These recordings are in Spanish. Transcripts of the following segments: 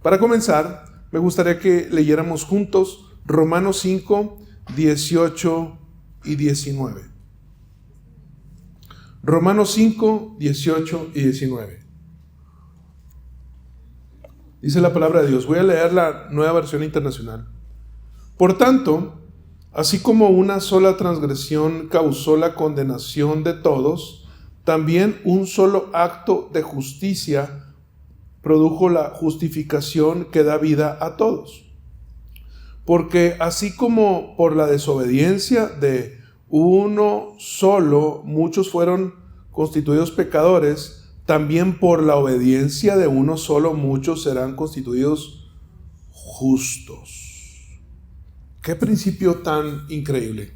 Para comenzar, me gustaría que leyéramos juntos Romanos 5, 18 y 19. Romanos 5, 18 y 19. Dice la palabra de Dios. Voy a leer la Nueva Versión Internacional. Por tanto, así como una sola transgresión causó la condenación de todos, también un solo acto de justicia produjo la justificación que da vida a todos. Porque así como por la desobediencia de uno solo muchos fueron constituidos pecadores, también por la obediencia de uno solo muchos serán constituidos justos. Qué principio tan increíble.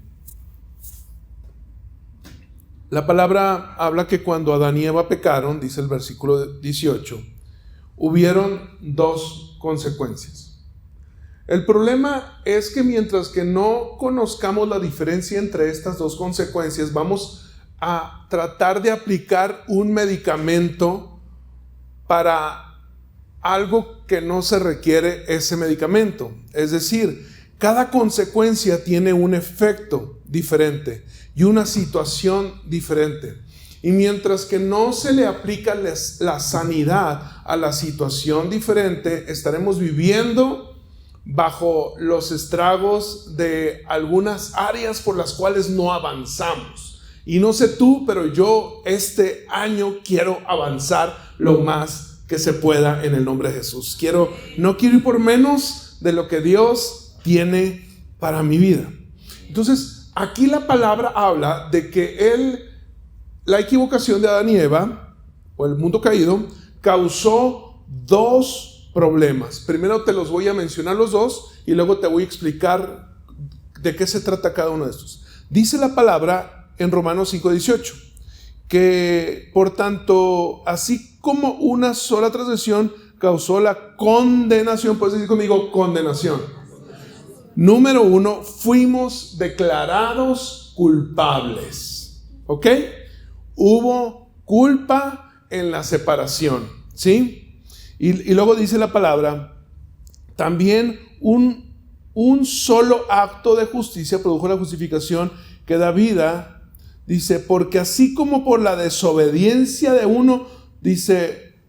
La palabra habla que cuando Adán y Eva pecaron, dice el versículo 18, hubieron dos consecuencias. El problema es que mientras que no conozcamos la diferencia entre estas dos consecuencias, vamos a tratar de aplicar un medicamento para algo que no se requiere ese medicamento. Es decir, cada consecuencia tiene un efecto diferente y una situación diferente. Y mientras que no se le aplica la sanidad a la situación diferente, estaremos viviendo bajo los estragos de algunas áreas por las cuales no avanzamos. Y no sé tú, pero yo este año quiero avanzar lo más que se pueda en el nombre de Jesús. No quiero ir por menos de lo que Dios tiene para mi vida. Entonces, aquí la palabra habla de que la equivocación de Adán y Eva, o el mundo caído, causó dos problemas. Primero te los voy a mencionar los dos y luego te voy a explicar de qué se trata cada uno de estos. Dice la palabra en Romanos 5:18 que por tanto, así como una sola transgresión causó la condenación, puedes decir conmigo, condenación. Número uno, fuimos declarados culpables. ¿Ok? Hubo culpa en la separación, ¿sí? Y luego dice la palabra, también un solo acto de justicia produjo la justificación que da vida, dice, porque así como por la desobediencia de uno, dice,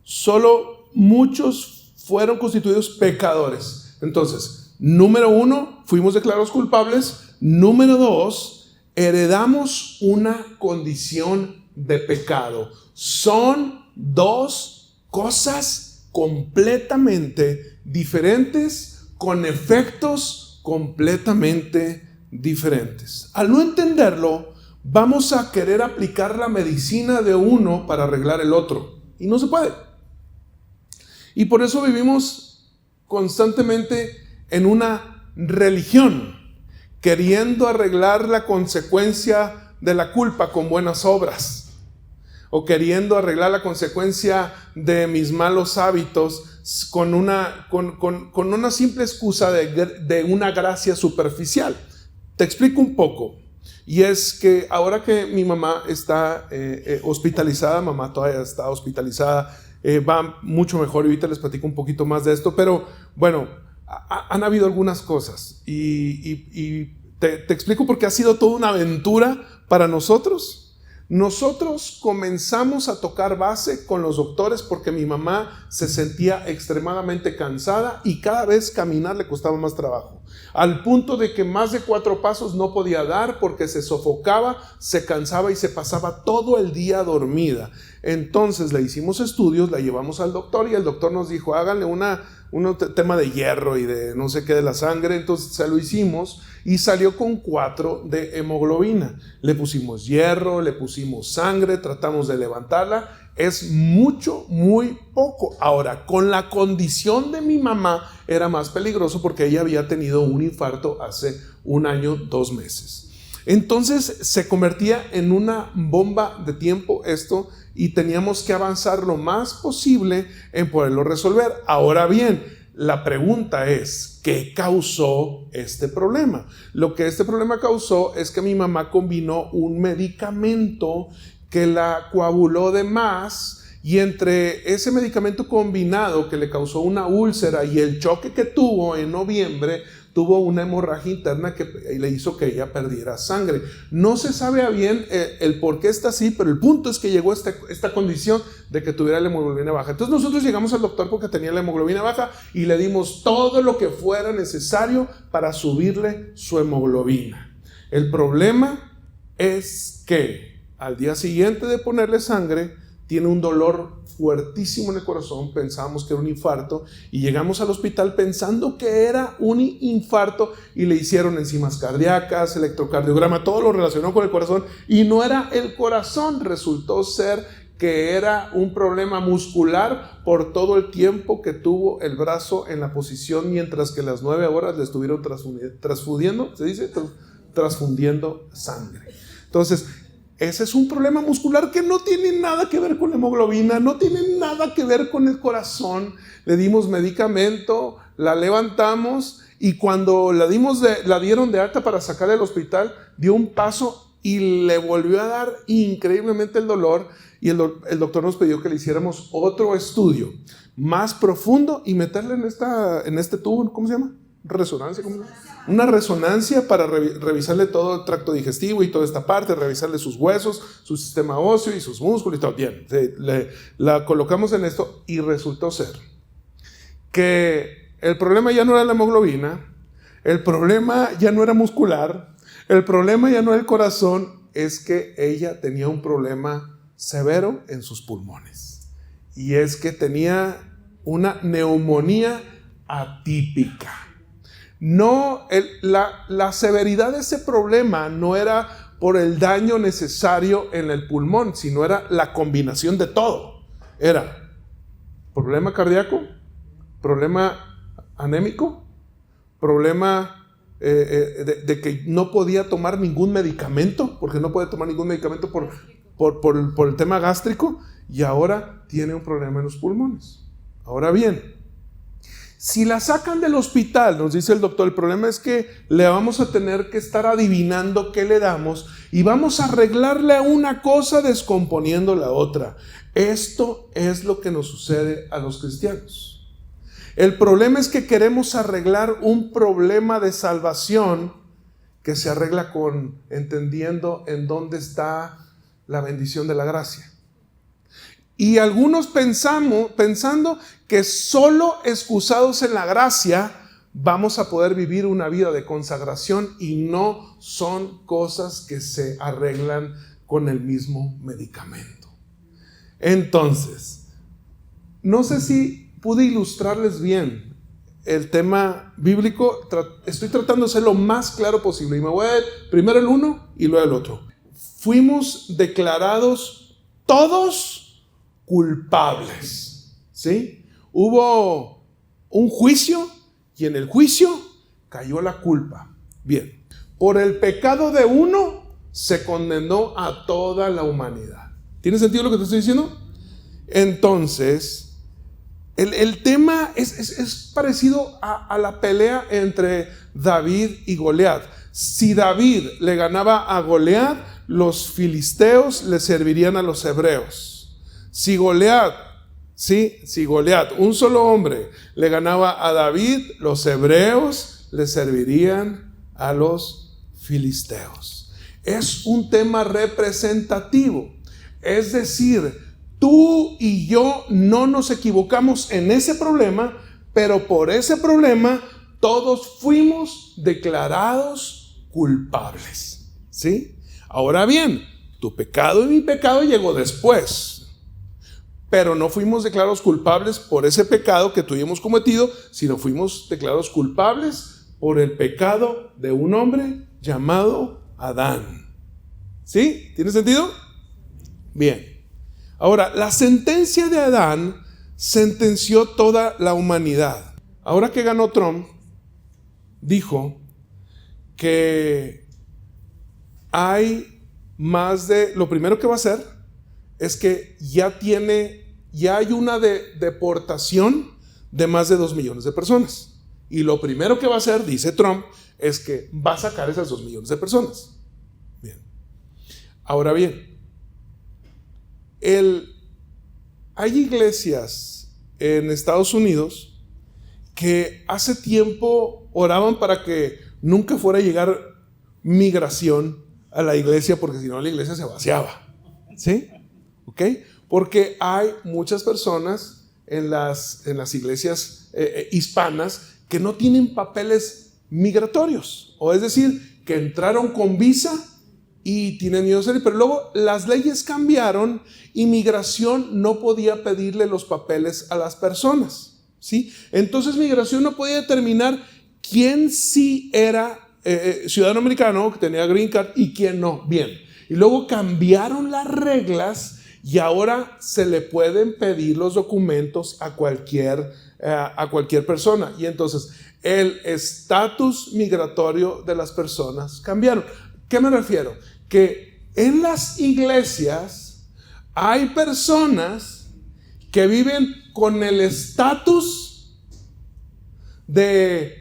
solo muchos fueron constituidos pecadores. Entonces, número uno, fuimos declarados culpables. Número dos, heredamos una condición de pecado. Son dos cosas completamente diferentes, con efectos completamente diferentes. Al no entenderlo, vamos a querer aplicar la medicina de uno para arreglar el otro. Y no se puede. Y por eso vivimos constantemente en una religión, queriendo arreglar la consecuencia de la culpa con buenas obras, o queriendo arreglar la consecuencia de mis malos hábitos con una simple excusa de una gracia superficial. Te explico un poco. Y es que ahora que mi mamá está hospitalizada, mamá todavía está hospitalizada, va mucho mejor, y ahorita les platico un poquito más de esto, pero bueno, han habido algunas cosas y te explico porque ha sido toda una aventura para nosotros. Nosotros comenzamos a tocar base con los doctores porque mi mamá se sentía extremadamente cansada y cada vez caminar le costaba más trabajo, al punto de que más de 4 pasos no podía dar porque se sofocaba, se cansaba y se pasaba todo el día dormida. Entonces le hicimos estudios, la llevamos al doctor y el doctor nos dijo, háganle un tema de hierro y de no sé qué de la sangre. Entonces se lo hicimos y salió con 4 de hemoglobina. Le pusimos hierro, le pusimos sangre, tratamos de levantarla. Es mucho, muy poco. Ahora, con la condición de mi mamá era más peligroso porque ella había tenido un infarto hace 1 año, 2 meses. Entonces se convertía en una bomba de tiempo esto, y teníamos que avanzar lo más posible en poderlo resolver. Ahora bien, la pregunta es, ¿qué causó este problema? Lo que este problema causó es que mi mamá combinó un medicamento que la coaguló de más, Y entre ese medicamento combinado que le causó una úlcera y el choque que tuvo en noviembre, tuvo una hemorragia interna que le hizo que ella perdiera sangre. No se sabe bien el por qué está así, pero el punto es que llegó esta condición de que tuviera la hemoglobina baja. Entonces nosotros llegamos al doctor porque tenía la hemoglobina baja y le dimos todo lo que fuera necesario para subirle su hemoglobina. El problema es que al día siguiente de ponerle sangre, tiene un dolor fuertísimo en el corazón. Pensábamos que era un infarto y llegamos al hospital pensando que era un infarto y le hicieron enzimas cardíacas, electrocardiograma, todo lo relacionado con el corazón y no era el corazón. Resultó ser que era un problema muscular por todo el tiempo que tuvo el brazo en la posición mientras que las 9 horas le estuvieron transfundiendo sangre. Entonces, ese es un problema muscular que no tiene nada que ver con la hemoglobina, no tiene nada que ver con el corazón. Le dimos medicamento, la levantamos y cuando la dieron de alta para sacarla del hospital, dio un paso y le volvió a dar increíblemente el dolor y el doctor nos pidió que le hiciéramos otro estudio más profundo y meterle en este tubo, ¿cómo se llama? Resonancia, ¿cómo se llama? Una resonancia para revisarle todo el tracto digestivo y toda esta parte, revisarle sus huesos, su sistema óseo y sus músculos y todo. Bien, la colocamos en esto y resultó ser que el problema ya no era la hemoglobina, el problema ya no era muscular, el problema ya no era el corazón, es que ella tenía un problema severo en sus pulmones y es que tenía una neumonía atípica. No, la severidad de ese problema no era por el daño necesario en el pulmón, sino era la combinación de todo. Era problema cardíaco, problema anémico, problema de que no podía tomar ningún medicamento, porque no puede tomar ningún medicamento por el tema gástrico, y ahora tiene un problema en los pulmones. Ahora bien, si la sacan del hospital, nos dice el doctor, el problema es que le vamos a tener que estar adivinando qué le damos y vamos a arreglarle una cosa descomponiendo la otra. Esto es lo que nos sucede a los cristianos. El problema es que queremos arreglar un problema de salvación que se arregla entendiendo en dónde está la bendición de la gracia. Y algunos pensando que solo excusados en la gracia vamos a poder vivir una vida de consagración y no son cosas que se arreglan con el mismo medicamento. Entonces, no sé si pude ilustrarles bien el tema bíblico. Estoy tratando de ser lo más claro posible y me voy a ver primero el uno y luego el otro. Fuimos declarados todos culpables, ¿sí? Hubo un juicio y en el juicio cayó la culpa. Bien, por el pecado de uno se condenó a toda la humanidad. ¿Tiene sentido lo que te estoy diciendo? Entonces, el tema es parecido a la pelea entre David y Goliat. Si David le ganaba a Goliat, los filisteos le servirían a los hebreos. Si Goliat, un solo hombre, le ganaba a David, los hebreos le servirían a los filisteos. Es un tema representativo. Es decir, tú y yo no nos equivocamos en ese problema, pero por ese problema todos fuimos declarados culpables. ¿Sí? Ahora bien, tu pecado y mi pecado llegó después. Pero no fuimos declarados culpables por ese pecado que tuvimos cometido, sino fuimos declarados culpables por el pecado de un hombre llamado Adán. ¿Sí? ¿Tiene sentido? Bien. Ahora, la sentencia de Adán sentenció toda la humanidad. Ahora que ganó Trump, dijo que hay más de... Lo primero que va a hacer es que ya hay una deportación de más de 2 millones de personas. Y lo primero que va a hacer, dice Trump, es que va a sacar esas 2 millones de personas. Bien. Ahora bien, Hay iglesias en Estados Unidos que hace tiempo oraban para que nunca fuera a llegar migración a la iglesia, porque si no la iglesia se vaciaba. ¿Sí? ¿Ok? Porque hay muchas personas en las iglesias hispanas que no tienen papeles migratorios, o es decir, que entraron con visa y tienen miedo de salir, pero luego las leyes cambiaron y migración no podía pedirle los papeles a las personas, ¿sí? Entonces migración no podía determinar quién sí era ciudadano americano, que tenía green card, y quién no. Bien, y luego cambiaron las reglas y ahora se le pueden pedir los documentos a cualquier persona, y entonces el estatus migratorio de las personas cambiaron. ¿Qué me refiero? Que en las iglesias hay personas que viven con el estatus de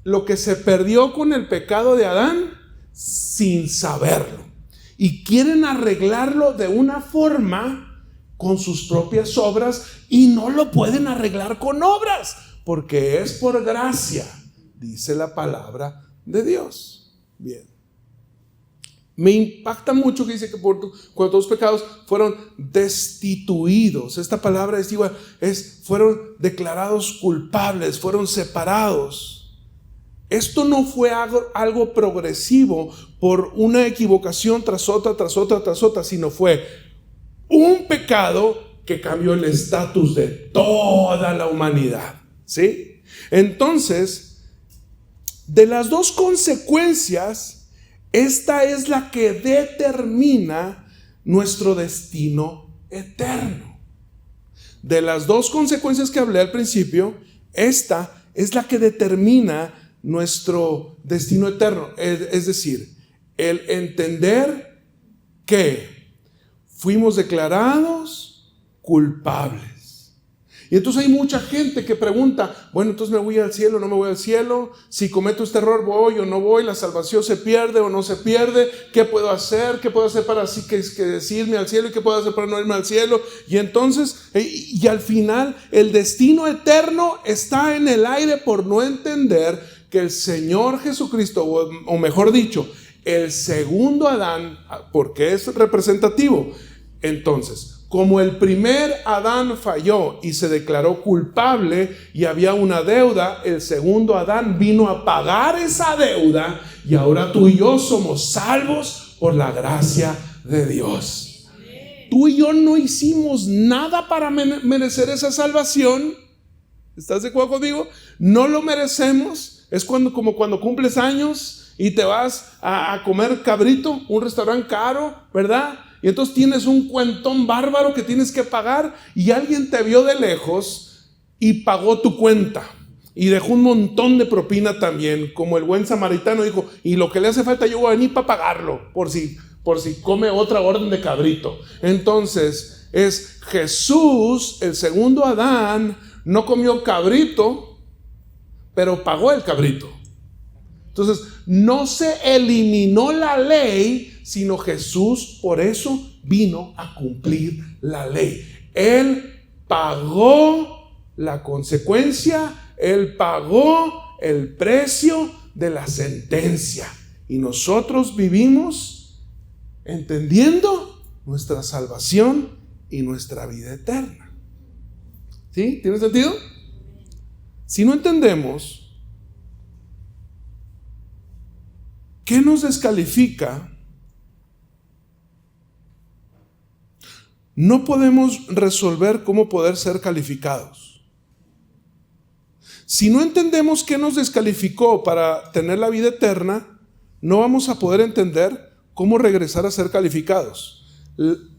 lo que se perdió con el pecado de Adán sin saberlo, y quieren arreglarlo de una forma con sus propias obras, y no lo pueden arreglar con obras porque es por gracia, dice la palabra de Dios. Bien, me impacta mucho que dice que cuando todos los pecados fueron destituidos. Esta palabra fueron declarados culpables, fueron separados. Esto no fue algo progresivo por una equivocación tras otra, sino fue un pecado que cambió el estatus de toda la humanidad, ¿sí? Entonces, de las dos consecuencias, esta es la que determina nuestro destino eterno. De las dos consecuencias que hablé al principio, esta es la que determina nuestro destino eterno. Es decir, el entender que fuimos declarados culpables. Y entonces hay mucha gente que pregunta, bueno, entonces me voy al cielo o no me voy al cielo, si cometo este error voy o no voy, la salvación se pierde o no se pierde, ¿qué puedo hacer? ¿Qué puedo hacer para así que irme al cielo? ¿Y qué puedo hacer para no irme al cielo? Y entonces, y al final, el destino eterno está en el aire por no entender que el Señor Jesucristo, o mejor dicho, el segundo Adán, porque es representativo. Entonces, como el primer Adán falló y se declaró culpable y había una deuda, el segundo Adán vino a pagar esa deuda, y ahora tú y yo somos salvos por la gracia de Dios. Tú y yo no hicimos nada para merecer esa salvación. ¿Estás de acuerdo conmigo? No lo merecemos. Es como cuando cumples años y te vas a comer cabrito, un restaurante caro, ¿verdad? Y entonces tienes un cuentón bárbaro que tienes que pagar, y alguien te vio de lejos y pagó tu cuenta y dejó un montón de propina también, como el buen samaritano dijo, y lo que le hace falta yo voy a venir para pagarlo, por si come otra orden de cabrito. Entonces es Jesús, el segundo Adán, no comió cabrito, pero pagó el cabrito. Entonces no se eliminó la ley, sino Jesús por eso vino a cumplir la ley. Él pagó la consecuencia, Él pagó el precio de la sentencia, y nosotros vivimos entendiendo nuestra salvación y nuestra vida eterna. ¿Sí? ¿Tiene sentido? Si no entendemos ¿qué nos descalifica? No podemos resolver cómo poder ser calificados. Si no entendemos qué nos descalificó para tener la vida eterna, no vamos a poder entender cómo regresar a ser calificados.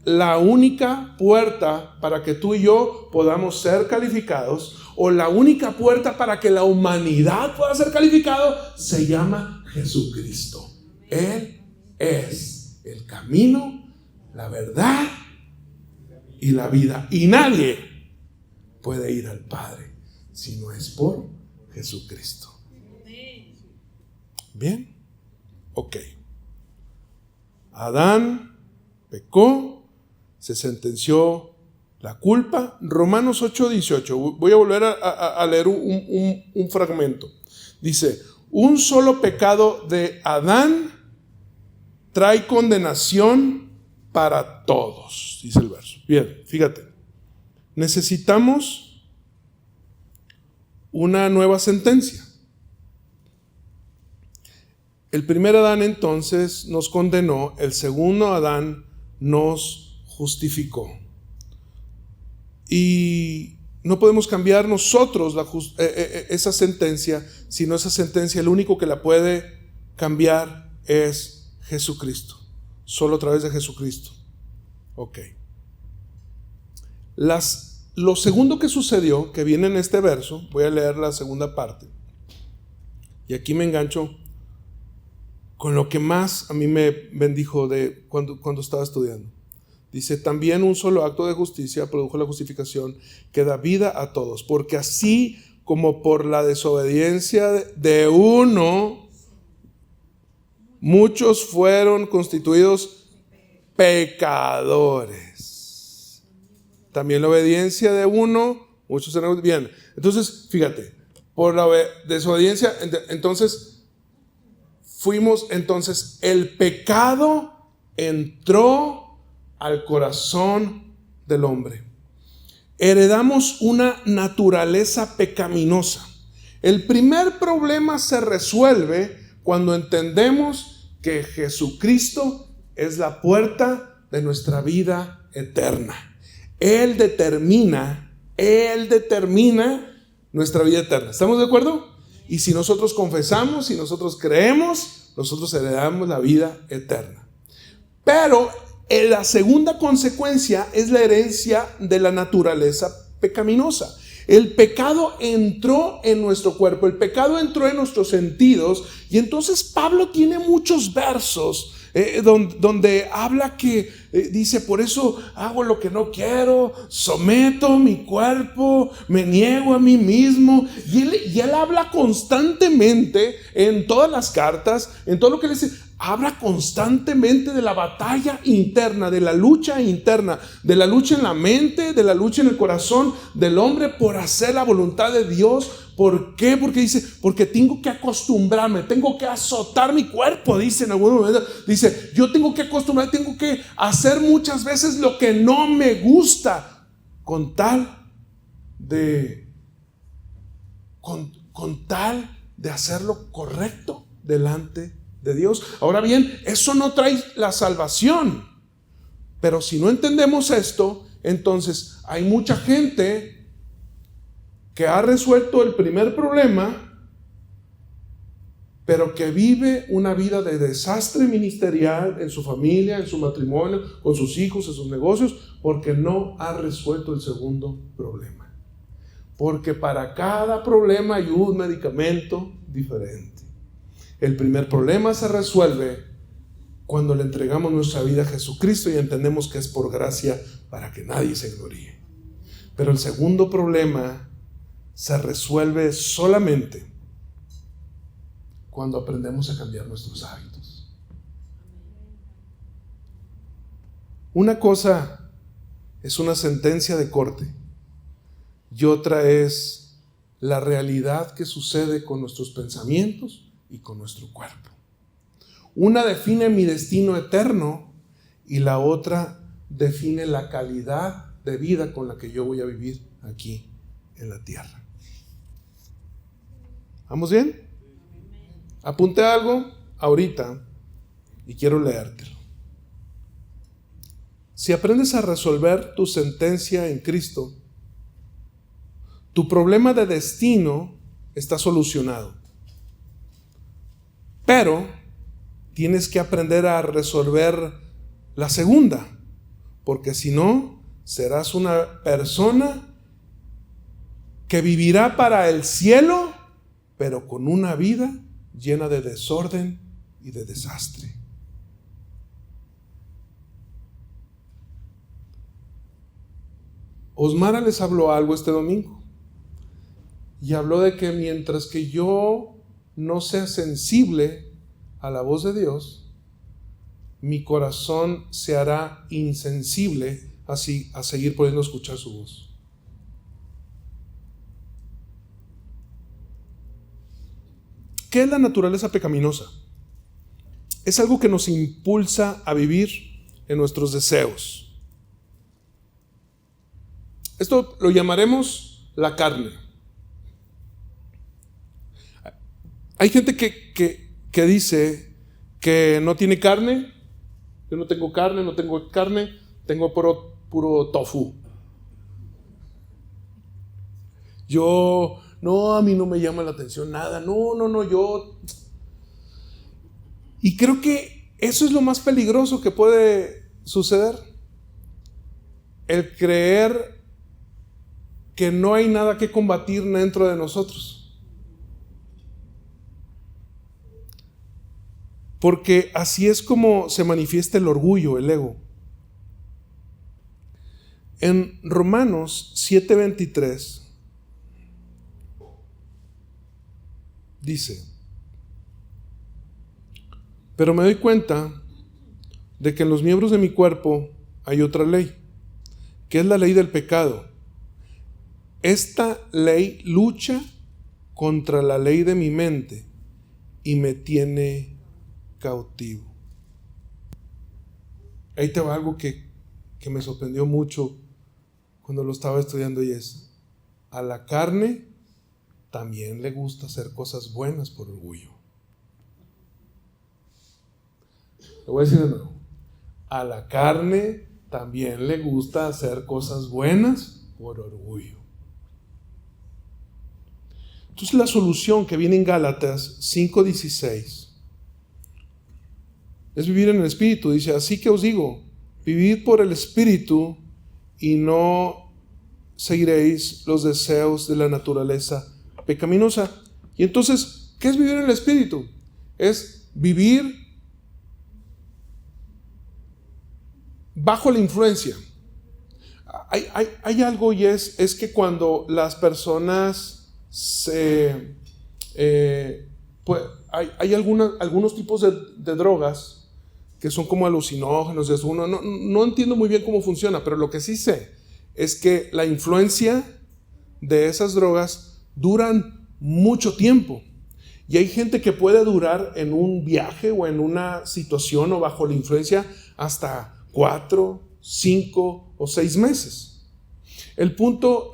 La única puerta para que tú y yo podamos ser calificados, o la única puerta para que la humanidad pueda ser calificado, se llama Jesucristo. Él es el camino, la verdad y la vida, y nadie puede ir al Padre si no es por Jesucristo. Bien, ok. Adán pecó, se sentenció la culpa. Romanos 8:18, voy a volver a leer un fragmento. Dice, un solo pecado de Adán trae condenación para todos, dice el verso. Bien, fíjate, necesitamos una nueva sentencia. El primer Adán entonces nos condenó, el segundo Adán nos justificó. Y no podemos cambiar nosotros esa sentencia, sino esa sentencia el único que la puede cambiar es Jesucristo. Solo a través de Jesucristo. Ok. Lo segundo que sucedió, que viene en este verso, voy a leer la segunda parte. Y aquí me engancho con lo que más a mí me bendijo de cuando estaba estudiando. Dice, también un solo acto de justicia produjo la justificación que da vida a todos, porque así como por la desobediencia de uno, muchos fueron constituidos pecadores. También la obediencia de uno, muchos eran bien. Entonces, fíjate, por la desobediencia, entonces el pecado entró al corazón del hombre. Heredamos una naturaleza pecaminosa. El primer problema se resuelve cuando entendemos que Jesucristo es la puerta de nuestra vida eterna. Él determina nuestra vida eterna. ¿Estamos de acuerdo? Y si nosotros confesamos, si nosotros creemos, nosotros heredamos la vida eterna. Pero la segunda consecuencia es la herencia de la naturaleza pecaminosa. El pecado entró en nuestro cuerpo, el pecado entró en nuestros sentidos, y entonces Pablo tiene muchos versos donde habla que dice, por eso hago lo que no quiero, someto mi cuerpo, me niego a mí mismo, y él habla constantemente en todas las cartas, en todo lo que le dice, habla constantemente de la batalla interna, de la lucha interna, de la lucha en la mente, de la lucha en el corazón del hombre por hacer la voluntad de Dios. ¿Por qué? Porque dice, porque tengo que acostumbrarme, tengo que azotar mi cuerpo, dice en algún momento, dice, yo tengo que acostumbrarme, tengo que hacer muchas veces lo que no me gusta, con tal de hacerlo correcto delante de Dios. Ahora bien, eso no trae la salvación, pero si no entendemos esto, entonces hay mucha gente que ha resuelto el primer problema, pero que vive una vida de desastre ministerial en su familia, en su matrimonio, con sus hijos, en sus negocios, porque no ha resuelto el segundo problema. Porque para cada problema hay un medicamento diferente. El primer problema se resuelve cuando le entregamos nuestra vida a Jesucristo y entendemos que es por gracia para que nadie se gloríe. Pero el segundo problema se resuelve solamente cuando aprendemos a cambiar nuestros hábitos. Una cosa es una sentencia de corte y otra es la realidad que sucede con nuestros pensamientos y con nuestro cuerpo. Una define mi destino eterno y la otra define la calidad de vida con la que yo voy a vivir aquí en la tierra. ¿Vamos bien? Apunté algo ahorita y quiero leértelo. Si aprendes a resolver tu sentencia en Cristo, tu problema de destino está solucionado. Pero tienes que aprender a resolver la segunda, porque si no, serás una persona que vivirá para el cielo, pero con una vida llena de desorden y de desastre. Osmara les habló algo este domingo y habló de que mientras que yo no sea sensible a la voz de Dios, mi corazón se hará insensible así a seguir pudiendo escuchar su voz. ¿Qué es la naturaleza pecaminosa? Es algo que nos impulsa a vivir en nuestros deseos. Esto lo llamaremos la carne. Hay gente que dice que no tiene carne. Yo no tengo carne, tengo puro tofu. A mí no me llama la atención nada. Yo... Y creo que eso es lo más peligroso que puede suceder. El creer que no hay nada que combatir dentro de nosotros. Porque así es como se manifiesta el orgullo, el ego. En Romanos 7:23 dice: pero me doy cuenta de que en los miembros de mi cuerpo hay otra ley, que es la ley del pecado. Esta ley lucha contra la ley de mi mente y me tiene cautivo. Ahí te va algo que me sorprendió mucho cuando lo estaba estudiando, y es: a la carne también le gusta hacer cosas buenas por orgullo. Lo voy a decir de nuevo: a la carne también le gusta hacer cosas buenas por orgullo. Entonces la solución que viene en Gálatas 5:16 es vivir en el Espíritu. Dice: así que os digo, vivid por el Espíritu y no seguiréis los deseos de la naturaleza pecaminosa. Y entonces, ¿qué es vivir en el Espíritu? Es vivir bajo la influencia. Hay algo, y es que cuando las personas pues hay algunos tipos de drogas que son como alucinógenos. No entiendo muy bien cómo funciona, pero lo que sí sé es que la influencia de esas drogas duran mucho tiempo. Y hay gente que puede durar en un viaje o en una situación o bajo la influencia hasta 4, 5 o 6 meses. El punto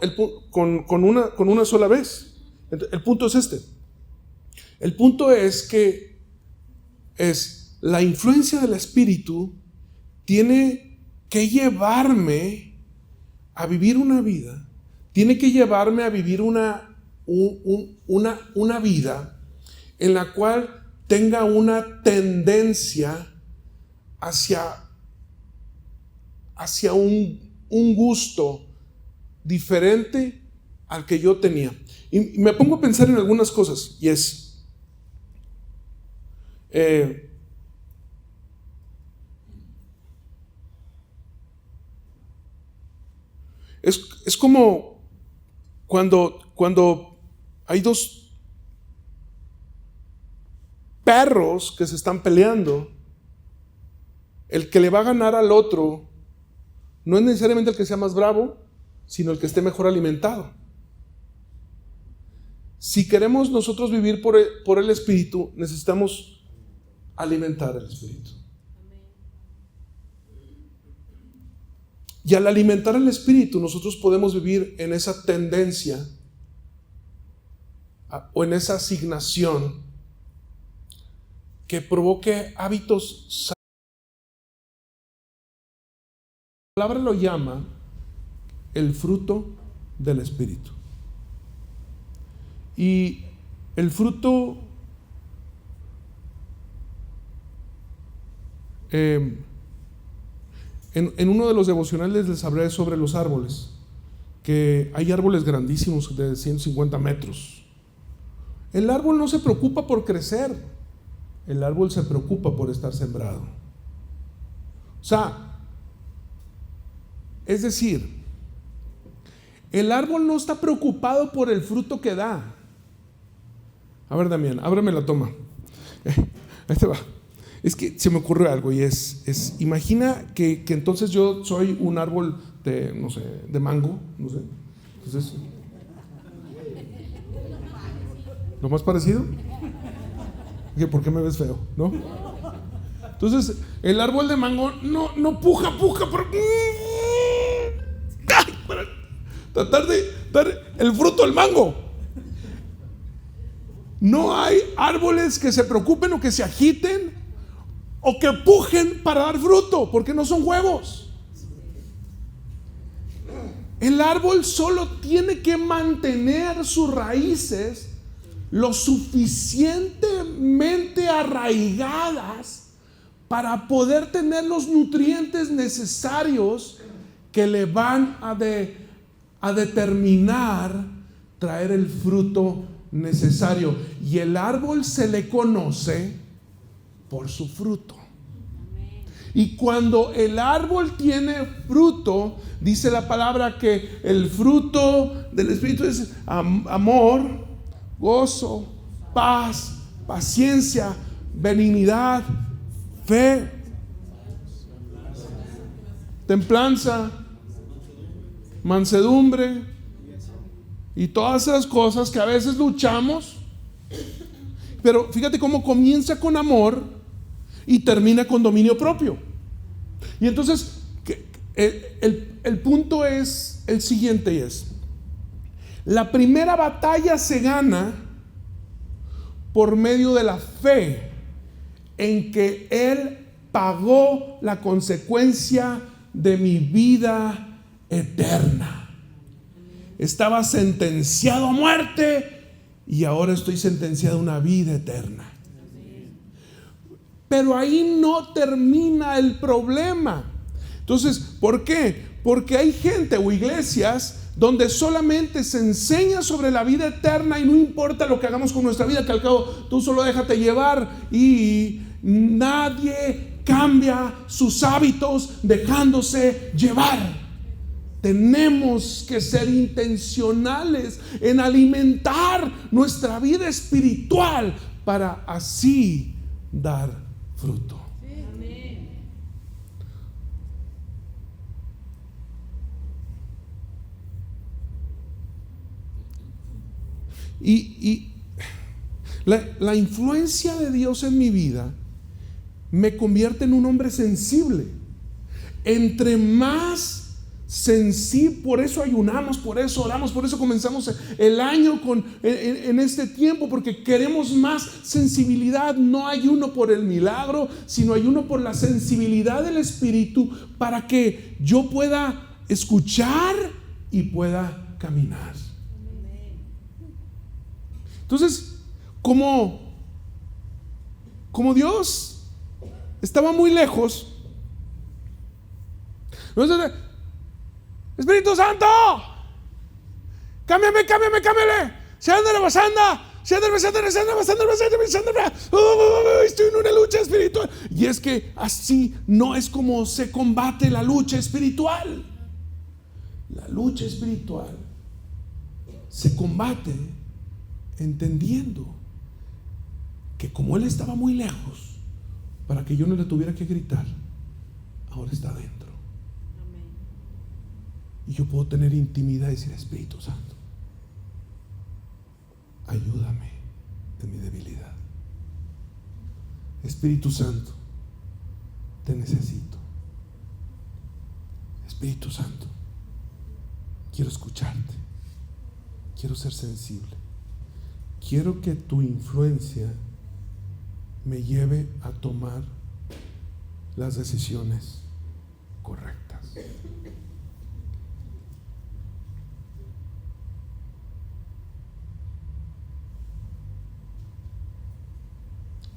con una sola vez. El punto es este. El punto es que la influencia del Espíritu tiene que llevarme a vivir una vida. Tiene que llevarme a vivir una vida en la cual tenga una tendencia hacia un gusto diferente al que yo tenía. Y me pongo a pensar en algunas cosas, y es como cuando hay dos perros que se están peleando. El que le va a ganar al otro no es necesariamente el que sea más bravo, sino el que esté mejor alimentado. Si queremos nosotros vivir por el Espíritu, necesitamos alimentar el Espíritu. Y al alimentar el Espíritu, nosotros podemos vivir en esa tendencia o en esa asignación que provoque hábitos sanos. La palabra lo llama el fruto del Espíritu. Y el fruto en uno de los devocionales les hablé sobre los árboles, que hay árboles grandísimos de 150 metros. El árbol no se preocupa por crecer, el árbol se preocupa por estar sembrado. O sea, es decir, el árbol no está preocupado por el fruto que da. A ver, Damián, ábreme la toma. Ahí te va. Es que se me ocurre algo y imagina que entonces yo soy un árbol de, no sé, de mango, no sé. Entonces, ¿lo más parecido? ¿Por qué me ves feo? ¿No? Entonces, el árbol de mango no puja para tratar de dar el fruto al mango. No hay árboles que se preocupen o que se agiten o que pujen para dar fruto, porque no son huevos. El árbol solo tiene que mantener sus raíces lo suficientemente arraigadas para poder tener los nutrientes necesarios que le van a determinar traer el fruto necesario. Y el árbol se le conoce por su fruto. Y cuando el árbol tiene fruto, dice la palabra que el fruto del Espíritu es amor, gozo, paz, paciencia, benignidad, fe, templanza, mansedumbre y todas esas cosas que a veces luchamos. Pero fíjate cómo comienza con amor y termina con dominio propio. Y entonces el punto es el siguiente, y es: la primera batalla se gana por medio de la fe en que Él pagó la consecuencia de mi vida eterna. Estaba sentenciado a muerte y ahora estoy sentenciado a una vida eterna. Pero ahí no termina el problema. Entonces, ¿por qué? Porque hay gente o iglesias donde solamente se enseña sobre la vida eterna y no importa lo que hagamos con nuestra vida, que al cabo tú solo déjate llevar, y nadie cambia sus hábitos dejándose llevar. Tenemos que ser intencionales en alimentar nuestra vida espiritual para así dar fruto. Y la influencia de Dios en mi vida me convierte en un hombre sensible. Entre más sensible, por eso ayunamos, por eso oramos, por eso comenzamos el año en este tiempo, porque queremos más sensibilidad. No ayuno por el milagro, sino ayuno por la sensibilidad del Espíritu, para que yo pueda escuchar y pueda caminar. Entonces, como Dios estaba muy lejos, entonces, Espíritu Santo, cámbiame, estoy en una lucha espiritual. Y es que así no es como se combate la lucha espiritual. La lucha espiritual se combate entendiendo que como Él estaba muy lejos, para que yo no le tuviera que gritar, ahora está dentro. Y yo puedo tener intimidad y decir: Espíritu Santo, ayúdame en mi debilidad. Espíritu Santo, te necesito. Espíritu Santo, quiero escucharte. Quiero ser sensible. Quiero que tu influencia me lleve a tomar las decisiones correctas.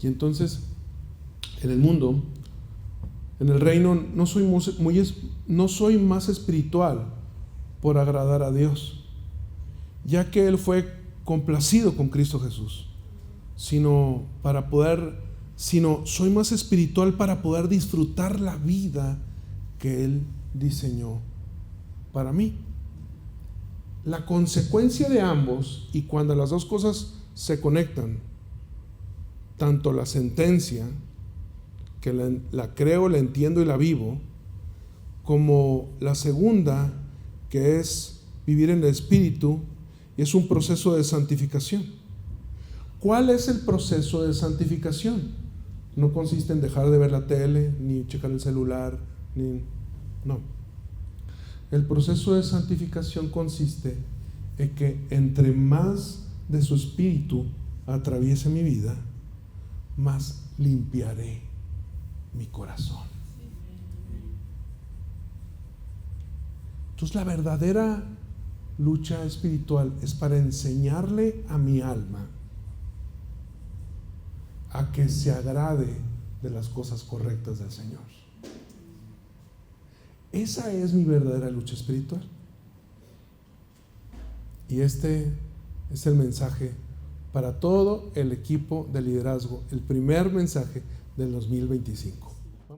Y entonces, en el mundo, en el reino, no soy más espiritual por agradar a Dios, ya que Él fue complacido con Cristo Jesús, sino soy más espiritual para poder disfrutar la vida que Él diseñó para mí. La consecuencia de ambos, y cuando las dos cosas se conectan, tanto la sentencia que la creo, la entiendo y la vivo, como la segunda, que es vivir en el Espíritu, y es un proceso de santificación. ¿Cuál es el proceso de santificación? No consiste en dejar de ver la tele, ni checar el celular, no. El proceso de santificación consiste en que entre más de su Espíritu atraviese mi vida, más limpiaré mi corazón. Entonces la verdadera lucha espiritual es para enseñarle a mi alma a que se agrade de las cosas correctas del Señor. Esa es mi verdadera lucha espiritual. Y este es el mensaje para todo el equipo de liderazgo, el primer mensaje del 2025.